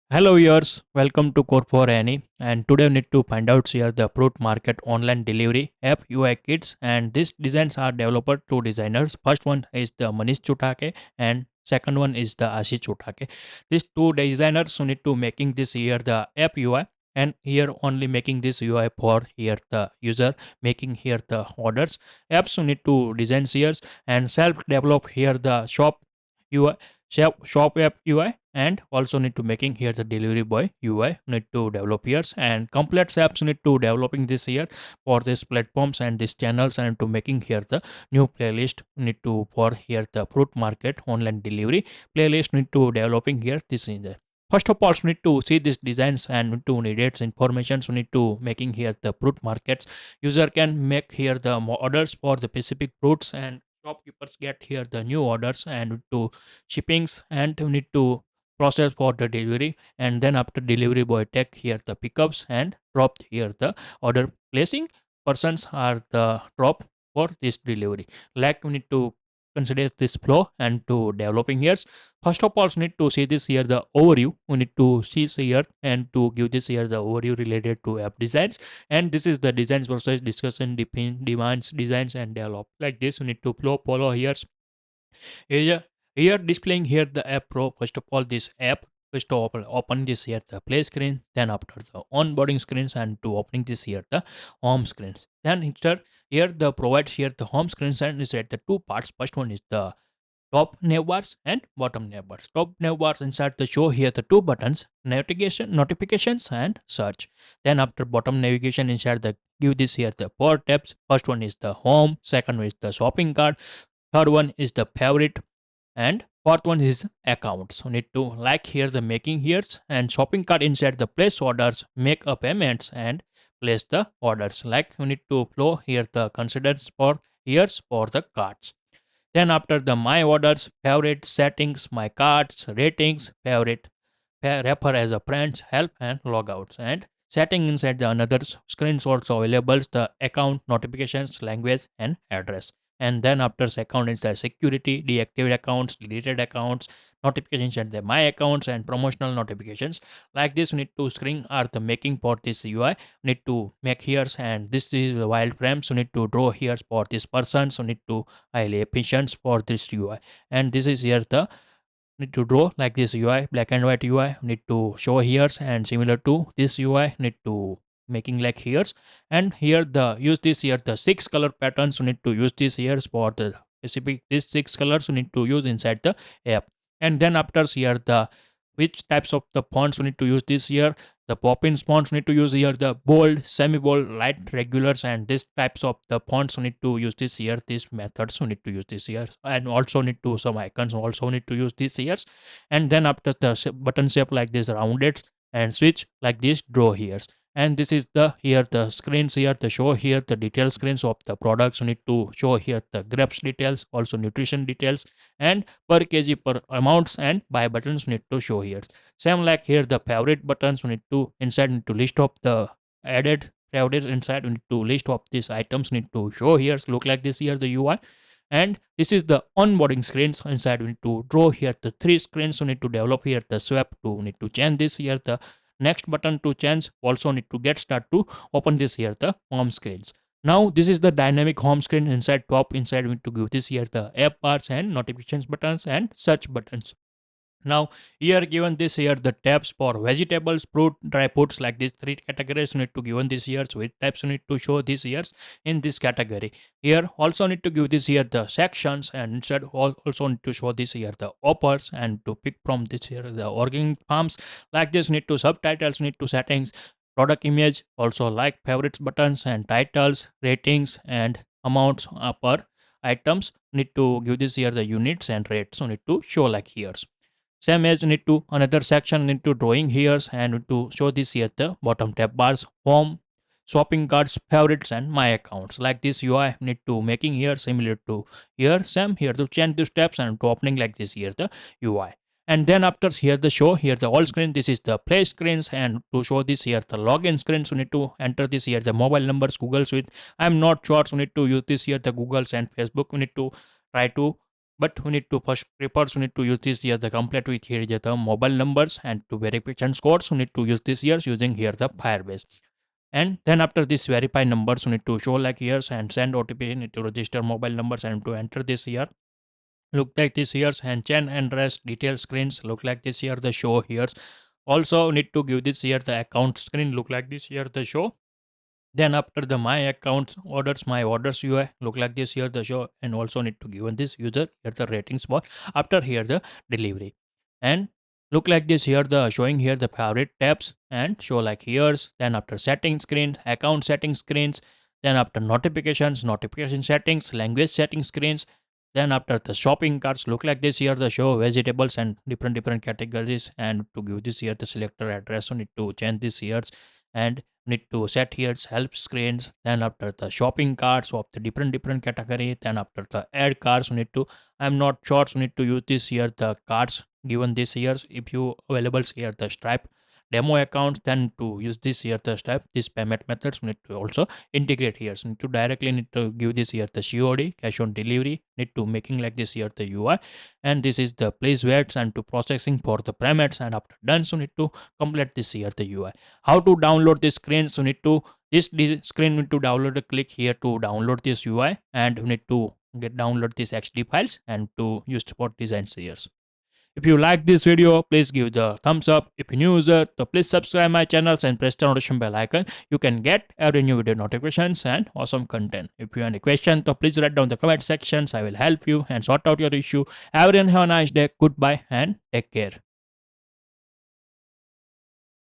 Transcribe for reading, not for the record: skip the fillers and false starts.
Hello viewers, welcome to CodeForAny, and today we need to find out here the fruit market online delivery app UI kits, and these designs are developed to designers. First one is the Manish Chutake and second one is the Ashish Chutake. These two designers who need to making this here the app UI, and here only making this UI for here the user making here the orders. Apps who need to design here and self develop here the shop UI shop app UI, and also need to making here the delivery boy UI need to develop here, and complex apps need to developing this here for these platforms and these channels, and to making here the new playlist need to for here the fruit market online delivery playlist need to developing here this in there. First of all, so need to see these designs and need to need its information. So need to making here the fruit markets. User can make here the orders for the specific fruits, and shopkeepers get here the new orders and to shippings, and we need to process for the delivery, and then after delivery boy take here the pickups and drop here the order placing persons are the drop for this delivery. Like we need to consider this flow and to developing here. First of all, we need to see this here the overview. We need to see here and to give this here the overview related to app designs, and this is the designs process discussion define demands designs and develop. Like this we need to follow here. Here displaying here the app pro. First of all, this app. First of all, open this here the play screen. Then after the onboarding screens, and to opening this here the home screens. Then here the provides here the home screens, and is at the two parts. First one is the top navbars and bottom navbars. Top navbars inside the show here the two buttons: navigation, notifications, and search. Then after bottom navigation inside the give this here the four tabs. First one is the home. Second one is the shopping cart. Third one is the favorite, and fourth one is accounts. So need to like here the making here's and shopping cart inside the place orders, make a payments, and place the orders. Like we need to flow here the considers for here's for the carts. Then after the my orders, favorite, settings, my carts, ratings, favorite, refer as a friends, help, and logouts. And setting inside the another screens also available the account, notifications, language, and address. And then after account is the security, deactivate accounts, deleted accounts, notifications and the my accounts, and promotional notifications. Like this we need to screen are the making for this UI need to make here, and this is the wild frame, so need to draw here for this person, so need to highly efficient for this UI. And this is here the need to draw like this UI, black and white UI need to show here, and similar to this UI need to making like here. And here the use this here the six color patterns, you need to use this here for the specific these six colors you need to use inside the app. And then after here the which types of the fonts you need to use this here, the pop-in fonts need to use here the bold, semi-bold, light, regulars, and this types of the fonts you need to use this here. These methods you need to use this here, and also need to some icons also need to use this here. And then after the button shape like this rounded, and switch like this draw here. And this is the here the screens here the show here the detail screens of the products. You need to show here the grapes details, also nutrition details, and per kg per amounts, and buy buttons need to show here. Same like here the favorite buttons we need to inside need to list of the added favorite inside we need to list of these items need to show here look like this here the UI. And this is the onboarding screens inside we need to draw here the three screens. We need to develop here the swap to need to change this here the next button to change, also need to get start to open this here the home screens. Now this is the dynamic home screen. Inside top inside we need to give this here the app bars and notifications buttons and search buttons. Now here given this here the tabs for vegetables, fruit, dry fruits, like these three categories you need to given this here. So with tabs you need to show this here in this category. Here also need to give this here the sections, and instead also need to show this here the offers, and to pick from this here the organic farms. Like this need to subtitles need to settings, product image, also like favorites buttons and titles, ratings, and amounts per items need to give this here the units and rates. So need to show like here. Same as need to another section need to drawing here, and need to show this here the bottom tab bars, home, shopping carts, favorites, and my accounts. Like this UI need to making here similar to here. Same here to change the steps and to opening like this here the UI. And then after here the show here the all screen, this is the play screens, and to show this here the login screens you need to enter this here the mobile numbers, Google Suite. I'm not sure, so need to use this here the Google's and Facebook. We need to try to but we need to first prepare. We need to use this here the complete with here the mobile numbers, and to verification scores we need to use this here using here the Firebase. And then after this verify numbers we need to show like here and send OTP. Need to register mobile numbers and to enter this here look like this here, and chain and rest detail screens look like this here the show here. Also need to give this here the account screen look like this here the show. Then after the my accounts orders, my orders UI look like this here the show, and also need to give this user here the ratings bar after here the delivery. And look like this here the showing here the favorite tabs and show like here's. Then after setting screen, account setting screens, then after notifications, notification settings, language setting screens. Then after the shopping carts look like this here the show vegetables and different categories, and to give this here the selector address we need to change this here, and need to set here help screens. Then after the shopping carts of the different category, then after the add carts we need to, I'm not sure, so need to use this here the cards given this here if you available here the Stripe demo accounts. Then to use this here the Stripe this payment methods we need to also integrate here. So need to directly need to give this here the COD cash on delivery, need to making like this here the UI, and this is the place waits and to processing for the payments. And after done so need to complete this here the UI. How to download this screen? So need to this screen need to download, click here to download this UI, and we need to get download these XD files and to use for designs here. If you like this video, please give the thumbs up. If you're new user, so please subscribe my channels and press the notification bell icon. You can get every new video notifications and awesome content. If you have any questions, so please write down the comment sections. I will help you and sort out your issue. Everyone have a nice day. Goodbye and take care.